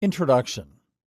Introduction.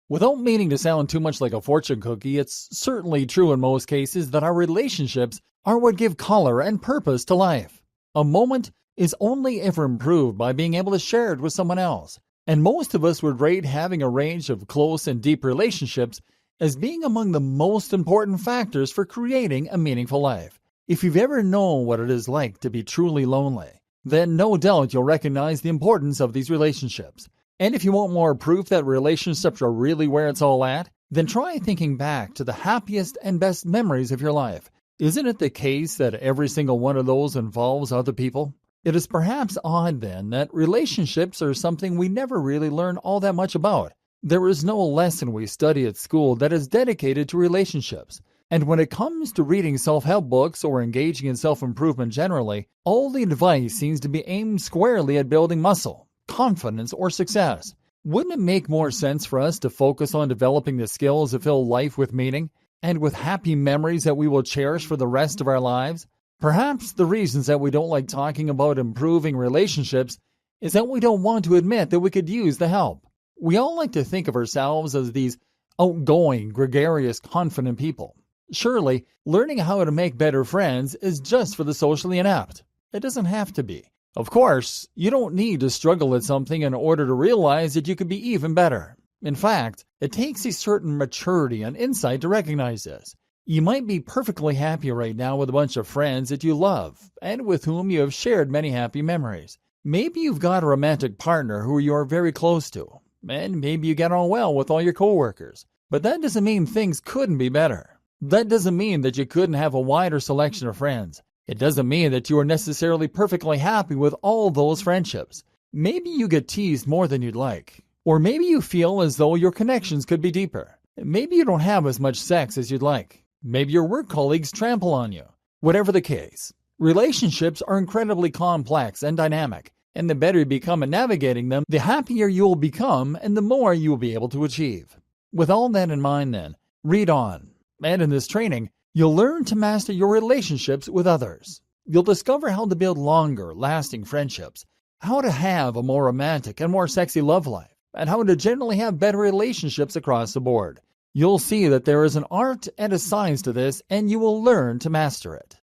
Without meaning to sound too much like a fortune cookie, it's certainly true in most cases that our relationships are what give color and purpose to life. A moment is only ever improved by being able to share it with someone else, and most of us would rate having a range of close and deep relationships as being among the most important factors for creating a meaningful life. If you've ever known what it is like to be truly lonely, then no doubt you'll recognize the importance of these relationships. And if you want more proof that relationships are really where it's all at, then try thinking back to the happiest and best memories of your life. Isn't it the case that every single one of those involves other people? It is perhaps odd then that relationships are something we never really learn all that much about. There is no lesson we study at school that is dedicated to relationships. And when it comes to reading self-help books or engaging in self-improvement generally, all the advice seems to be aimed squarely at building muscle, confidence, or success. Wouldn't it make more sense for us to focus on developing the skills to fill life with meaning and with happy memories that we will cherish for the rest of our lives? Perhaps the reasons that we don't like talking about improving relationships is that we don't want to admit that we could use the help. We all like to think of ourselves as these outgoing, gregarious, confident people. Surely, learning how to make better friends is just for the socially inept. It doesn't have to be. Of course, you don't need to struggle at something in order to realize that you could be even better. In fact, it takes a certain maturity and insight to recognize this. You might be perfectly happy right now with a bunch of friends that you love and with whom you have shared many happy memories. Maybe you've got a romantic partner who you are very close to, and maybe you get on well with all your coworkers. But that doesn't mean things couldn't be better. That doesn't mean that you couldn't have a wider selection of friends. It doesn't mean that you are necessarily perfectly happy with all those friendships. Maybe you get teased more than you'd like. Or maybe you feel as though your connections could be deeper. Maybe you don't have as much sex as you'd like. Maybe your work colleagues trample on you. Whatever the case, relationships are incredibly complex and dynamic, and the better you become at navigating them, the happier you will become and the more you will be able to achieve. With all that in mind then, read on. And in this training, you'll learn to master your relationships with others. You'll discover how to build longer, lasting friendships, how to have a more romantic and more sexy love life, and how to generally have better relationships across the board. You'll see that there is an art and a science to this, and you will learn to master it.